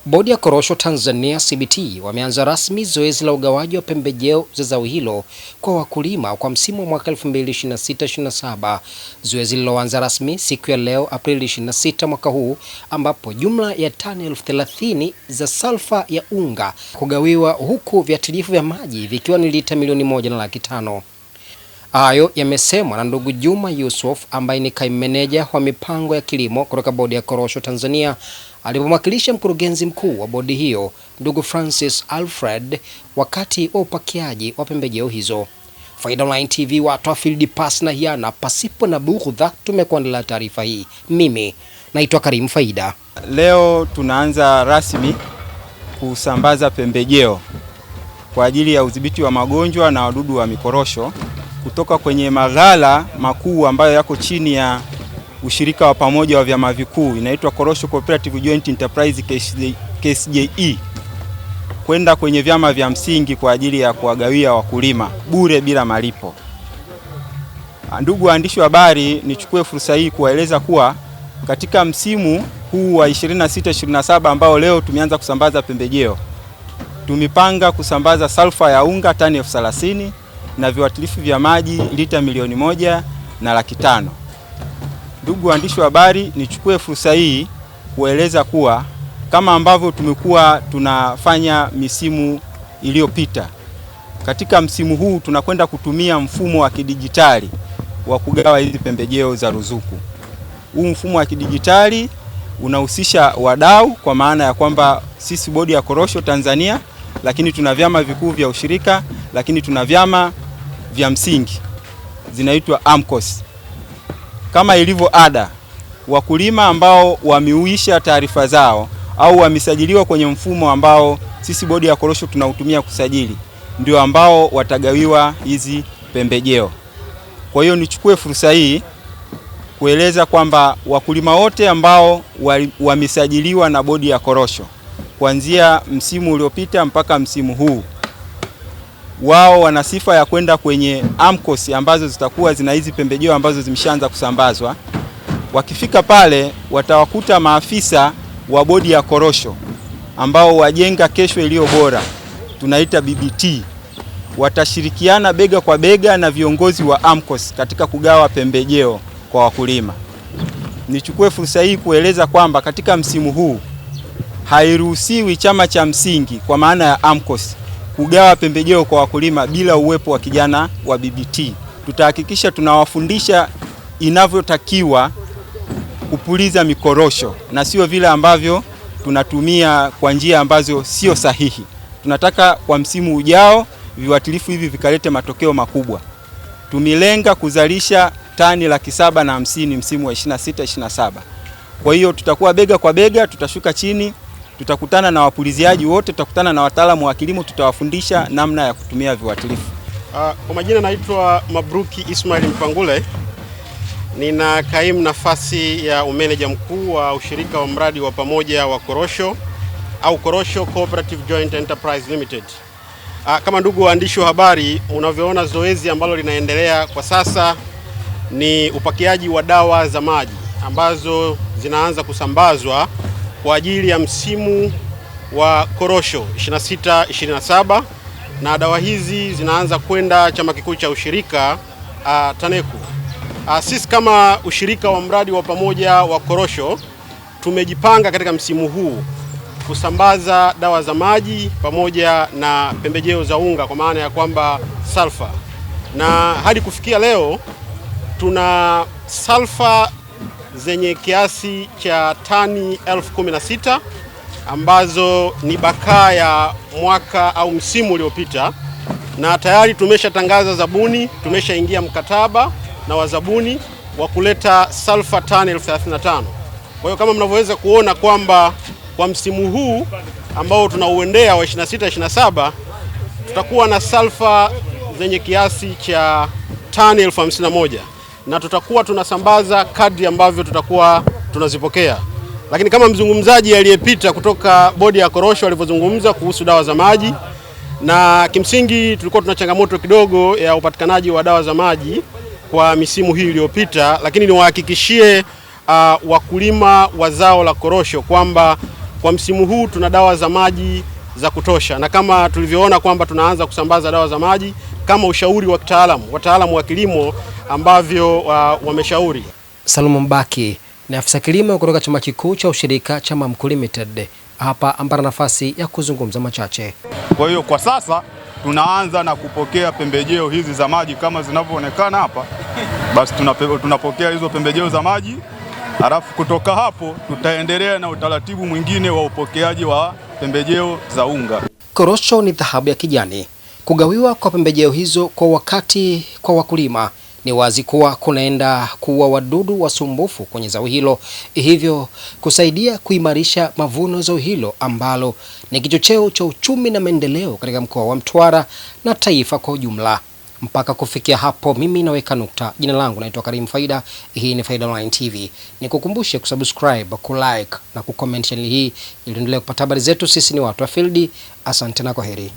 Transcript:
Bodi ya Korosho Tanzania CBT wameanza rasmi zoezi la ugawaji wa pembejeo za zao hilo kwa wakulima kwa msimu wa mwaka 2026/27. Zoezi liloanza rasmi siku ya leo Aprili 26 mwaka huu, ambapo jumla ya tani 30,000 za salfa ya unga kugawiwa, huku viuatilifu vya maji vikiwa ni lita milioni 1.5. Hayo yamesemwa na ndugu Juma Yusuf ambaye ni kaimu meneja wa mipango ya kilimo kutoka Bodi ya Korosho Tanzania, alipomwakilisha mkurugenzi mkuu wa bodi hiyo ndugu Francis Alfred wakati wa upakiaji wa pembejeo hizo. Faida Online TV watoa field pass na hiana pasipo na bughudha, tumekuandalia taarifa hii. Mimi naitwa Karim Faida. Leo tunaanza rasmi kusambaza pembejeo kwa ajili ya udhibiti wa magonjwa na wadudu wa mikorosho kutoka kwenye maghala makuu ambayo yako chini ya ushirika wa pamoja wa vyama vikuu, inaitwa Korosho Cooperative Joint Enterprise KSJE, kwenda kwenye vyama vya msingi kwa ajili ya kuwagawia wakulima bure bila malipo. Ndugu waandishi wa habari, nichukue fursa hii kuwaeleza kuwa katika msimu huu wa 26/27 ambao leo tumeanza kusambaza pembejeo, tumepanga kusambaza salfa ya unga tani 30,000 na viuatilifu vya maji lita milioni 1.5. Ndugu waandishi wa habari, nichukue fursa hii kueleza kuwa kama ambavyo tumekuwa tunafanya misimu iliyopita, katika msimu huu tunakwenda kutumia mfumo wa kidijitali wa kugawa hizi pembejeo za ruzuku. Huu mfumo wa kidijitali unahusisha wadau, kwa maana ya kwamba sisi Bodi ya Korosho Tanzania, lakini tuna vyama vikuu vya ushirika, lakini tuna vyama vya msingi zinaitwa AMCOS. Kama ilivyo ada, wakulima ambao wameuisha taarifa zao au wamesajiliwa kwenye mfumo ambao sisi Bodi ya Korosho tunautumia kusajili, ndio ambao watagawiwa hizi pembejeo. Kwa hiyo nichukue fursa hii kueleza kwamba wakulima wote ambao wamesajiliwa na Bodi ya Korosho kuanzia msimu uliopita mpaka msimu huu, wao wana sifa ya kwenda kwenye AMCOS ambazo zitakuwa zina hizi pembejeo ambazo zimeshaanza kusambazwa. Wakifika pale watawakuta maafisa wa Bodi ya Korosho ambao wajenga kesho iliyo bora, tunaita BBT. Watashirikiana bega kwa bega na viongozi wa AMCOS katika kugawa pembejeo kwa wakulima. Nichukue fursa hii kueleza kwamba katika msimu huu hairuhusiwi chama cha msingi kwa maana ya AMCOS kugawa pembejeo kwa wakulima bila uwepo wa kijana wa BBT. Tutahakikisha tunawafundisha inavyotakiwa kupuliza mikorosho na sio vile ambavyo tunatumia kwa njia ambazo sio sahihi. Tunataka kwa msimu ujao viuatilifu hivi vikalete matokeo makubwa. Tumilenga kuzalisha tani 750,000 msimu wa 26/27. Kwa hiyo tutakuwa bega kwa bega, tutashuka chini, tutakutana na wapuliziaji wote, tutakutana na wataalamu wa kilimo, tutawafundisha namna ya kutumia viuatilifu. Kwa majina naitwa Mabruki Ismail Mpangule. Nina kaimu nafasi ya umeneja mkuu wa ushirika wa mradi wa pamoja wa korosho au Korosho Cooperative Joint Enterprise Limited. Kama ndugu waandishi wa habari, unavyoona zoezi ambalo linaendelea kwa sasa ni upakiaji wa dawa za maji ambazo zinaanza kusambazwa kwa ajili ya msimu wa korosho 26/27, na dawa hizi zinaanza kwenda chama kikuu cha ushirika TANECU. Sisi kama ushirika wa mradi wa pamoja wa korosho tumejipanga katika msimu huu kusambaza dawa za maji pamoja na pembejeo za unga, kwa maana ya kwamba salfa, na hadi kufikia leo tuna salfa zenye kiasi cha tani 16,000 ambazo ni bakaa ya mwaka au msimu uliopita, na tayari tumeshatangaza zabuni, tumeshaingia mkataba na wazabuni wa kuleta salfa tani 35,000. Kwa hiyo kama mnavyoweza kuona kwamba kwa msimu huu ambao tunauendea wa 26/27 tutakuwa na salfa zenye kiasi cha tani 51,000 na tutakuwa tunasambaza kadri ambavyo tutakuwa tunazipokea. Lakini kama mzungumzaji aliyepita kutoka Bodi ya Korosho alivyozungumza kuhusu dawa za maji, na kimsingi tulikuwa tuna changamoto kidogo ya upatikanaji wa dawa za maji kwa misimu hii iliyopita, lakini niwahakikishie wakulima wa zao la korosho kwamba Kwa msimu huu tuna dawa za maji za kutosha, na kama tulivyoona kwamba tunaanza kusambaza dawa za maji kama ushauri wa wataalamu wa kilimo ambavyo wameshauri. Salum Mbaki ni afisa kilimo kutoka chama kikuu cha ushirika cha Mamco Limited, hapa ambara nafasi ya kuzungumza machache. Kwa hiyo kwa sasa tunaanza na kupokea pembejeo hizi za maji kama zinavyoonekana hapa. Basi tunapokea hizo pembejeo za maji, halafu kutoka hapo tutaendelea na utaratibu mwingine wa upokeaji wa pembejeo za unga. Korosho ni dhahabu ya kijani. Kugawiwa kwa pembejeo hizo kwa wakati kwa wakulima ni wazi kuwa kunaenda kuwa wadudu wasumbufu kwenye zao hilo, hivyo kusaidia kuimarisha mavuno zao hilo ambalo ni kichocheo cha uchumi na maendeleo katika mkoa wa Mtwara na taifa kwa ujumla. Mpaka kufikia hapo mimi naweka nukta. Jina langu naitwa Karim Faida. Hii ni Faida Online TV. Nikukumbushe kusubscribe, kulike na kucomment channel hii ili tuendelee kupata habari zetu. Sisi ni watu wa field. Asante na kwaheri.